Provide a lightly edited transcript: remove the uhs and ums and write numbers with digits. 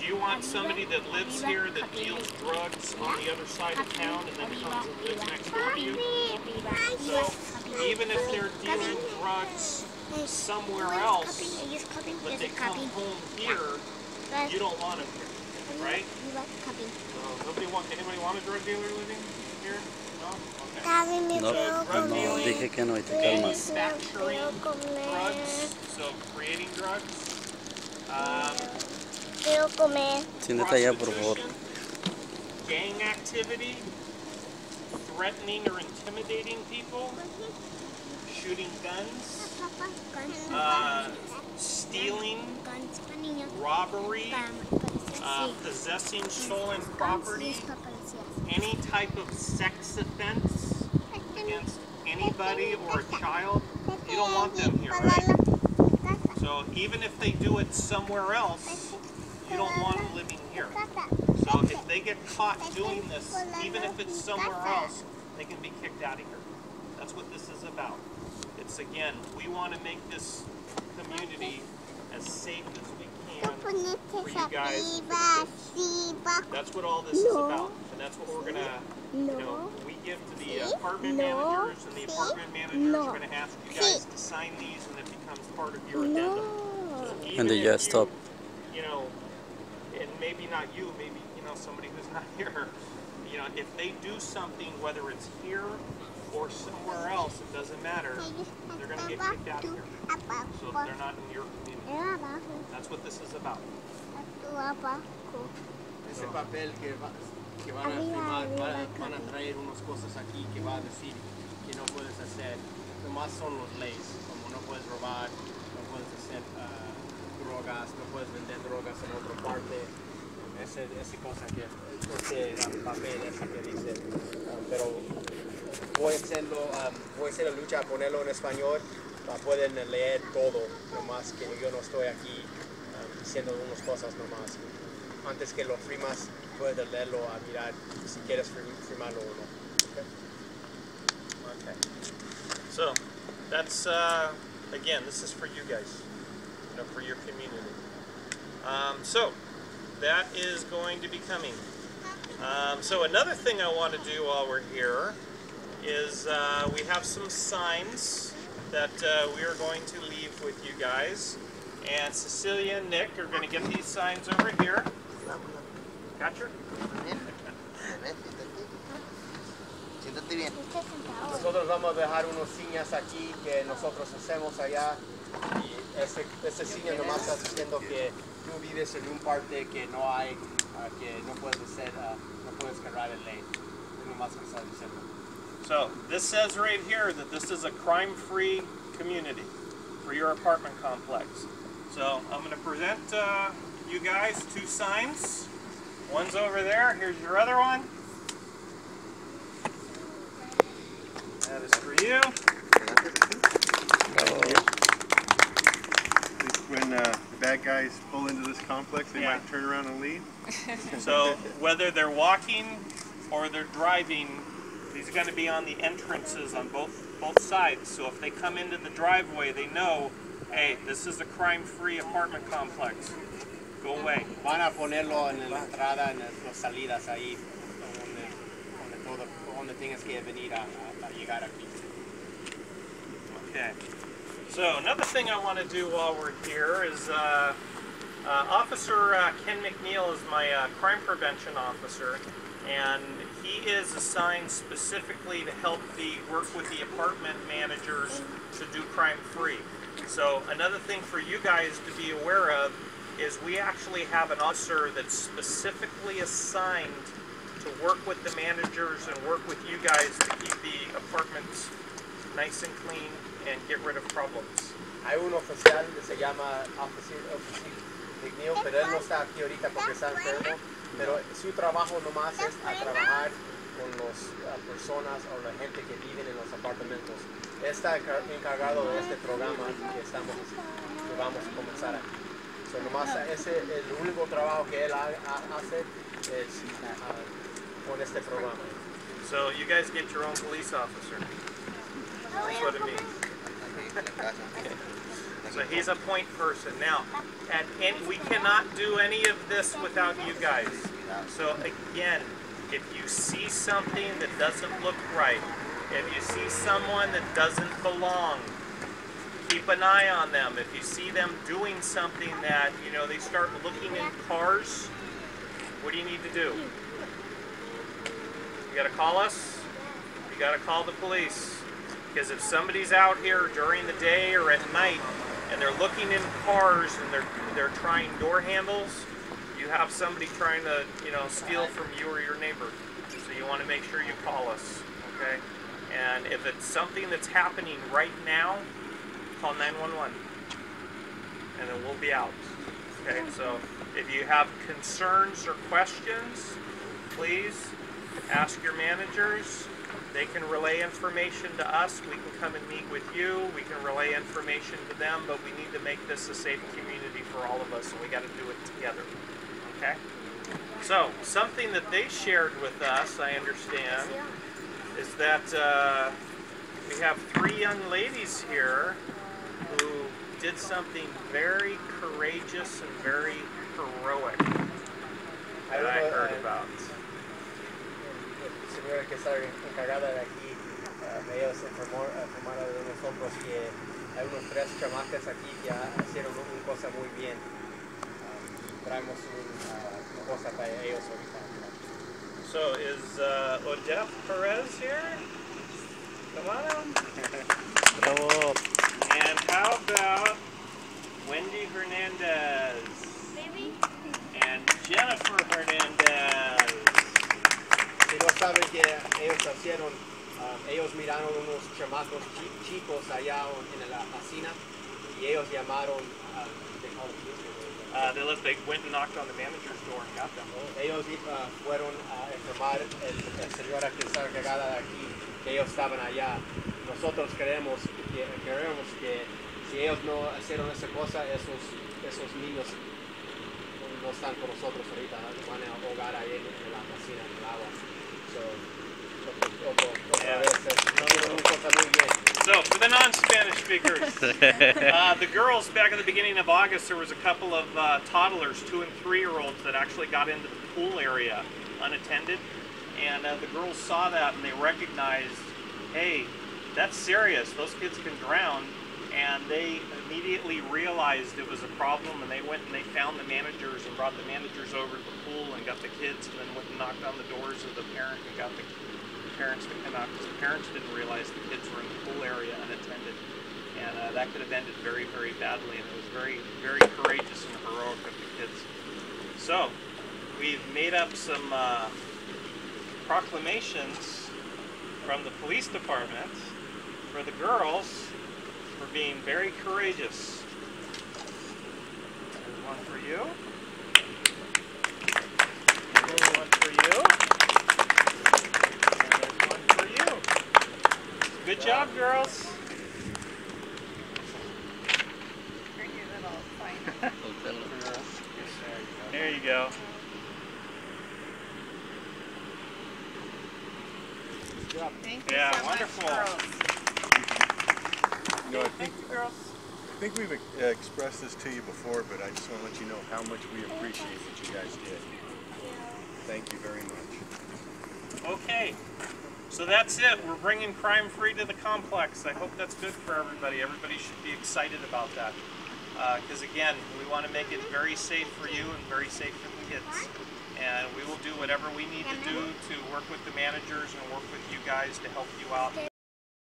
Do you want somebody that lives here that deals drugs on the other side of town and then comes and lives next door to you? So even if they're dealing drugs somewhere else, but they come home here, you don't want them here, right? Anybody want a drug dealer living here? No? Okay. No, dije que no y te calmas. Manufacturing drugs, so creating drugs. Siéntate allá, por favor. Gang activity, threatening or intimidating people, shooting guns, stealing, robbery, possessing stolen property, any type of sex offense against anybody or a child, you don't want them here, right? So even if they do it somewhere else, you don't want them living here. So if they get caught doing this, even if it's somewhere else, they can be kicked out of here. That's what this is about. It's, again, we want to make this community as safe as we can for you guys. That's what all this is about. And that's what we're going to, we give to the apartment managers, and the apartment managers are going to ask you guys to sign these, and it becomes part of your addendum. So And then you stop. And maybe not you, maybe, somebody who's not here, if they do something, whether it's here or somewhere else, it doesn't matter, they're going to get kicked out of here. So they're not in your community. That's what this is about. Ese papel que van a firmar, van a traer unas cosas aquí que va a decir que no puedes hacer. Nomás son los leyes, como no puedes robar, no puedes hacer drogas, no puedes vender drogas en otra parte. Esa cosa que ese papel ese que dice, pero voy a hacer la lucha a ponerlo en español, pueden leer todo, nomás que yo no estoy aquí diciendo unas cosas nomás. Antes que lo firmas, puedes leerlo a mirar si quieres firmarlo o no. Okay. So that's again, this is for you guys, for your community. So that is going to be coming. So another thing I want to do while we're here is we have some signs that we are going to leave with you guys. And Cecilia and Nick are going to get these signs over here. Catcher? Nosotros vamos a dejar unos señas aquí que nosotros hacemos allá. Y ese señal nomás está diciendo que tú vives en un parte que no hay, que no puedes hacer, no puedes cargar el ley. Es nomás que está diciendo. So this says right here that this is a crime-free community for your apartment complex. So I'm going to present you guys two signs. One's over there. Here's your other one. That is for you. When the bad guys pull into this complex, they might turn around and leave. So whether they're walking or they're driving, these are going to be on the entrances on both sides. So if they come into the driveway, they know, hey, this is a crime-free apartment complex. Go away. Van a ponerlo en la entrada, en las salidas ahí, donde tengas que venir a llegar aquí. Okay. So another thing I want to do while we're here is Officer Ken McNeil is my crime prevention officer, and he is assigned specifically to help work with the apartment managers to do crime-free. So another thing for you guys to be aware of is we actually have an officer that's specifically assigned to work with the managers and work with you guys to keep the apartments nice and clean and get rid of problems. Hay un oficial que se llama Officer McNeil, pero él no está aquí ahorita porque está enfermo, pero su trabajo nomás es a trabajar con las personas o la gente que vive en los apartamentos. Está encargado de este programa que vamos a comenzar aquí. So nomás el único trabajo que él hace es con este programa. So you guys get your own police officer. That's what it means. So he's a point person. Now, we cannot do any of this without you guys. So again, if you see something that doesn't look right, if you see someone that doesn't belong, keep an eye on them. If you see them doing something that, you know, they start looking in cars, what do you need to do? You gotta call us. You gotta call the police. Because if somebody's out here during the day or at night and they're looking in cars and they're trying door handles, you have somebody trying to, you know, steal from you or your neighbor. So you want to make sure you call us, okay? And if it's something that's happening right now, call 911, and then we'll be out. Okay, so if you have concerns or questions, please ask your managers. They can relay information to us. We can come and meet with you. We can relay information to them, but we need to make this a safe community for all of us, and we got to do it together. Okay? So, something that they shared with us, I understand, is that we have 3 young ladies here who did something very courageous and very heroic that I heard about. Señora que está encargada de aquí, ellos informaron de nosotros que hay unos 3 chamacas aquí que hicieron una cosa muy bien. Traemos una cosa para ellos ahorita. So is Odette Perez here? Come on out. Bravo. And how about Wendy Hernandez? Baby. And Jennifer Hernandez. Si no saben que ellos hicieron, ellos miraron unos chamacos chicos allá en la piscina y ellos llamaron, They went and knocked on the manager's door and got them. Ellos fueron a informar el señora que está encargada de aquí que ellos estaban allá. Nosotros queremos que si ellos no hicieron esa cosa, esos niños no están con nosotros ahorita, van a ahogar ahí en la piscina, en el agua. So, for the non-Spanish speakers, the girls, back at the beginning of August, there was a couple of toddlers, 2- and 3-year-olds, that actually got into the pool area unattended. And the girls saw that and they recognized, hey, that's serious, those kids can drown. And they immediately realized it was a problem, and they went and they found the managers and brought the managers over to the pool and got the kids, and then went and knocked on the doors of the parent and got the parents to come out, because the parents didn't realize the kids were in the pool area unattended. And that could have ended very, very badly, and it was very, very courageous and heroic of the kids. So, we've made up some proclamations from the police department for the girls for being very courageous. There's one for you. And there's one for you. And there's one for you. Good job, girls. There you go. Thank you Yeah, so wonderful. much, girls. You know, I Thank you, girls. think we've expressed this to you before, but I just want to let you know how much we appreciate what you guys did. Thank you very much. Okay, so that's it. We're bringing crime-free to the complex. I hope that's good for everybody. Everybody should be excited about that. Because again, we want to make it very safe for you and very safe for the kids. And we will do whatever we need to do to work with the managers and work with you guys to help you out.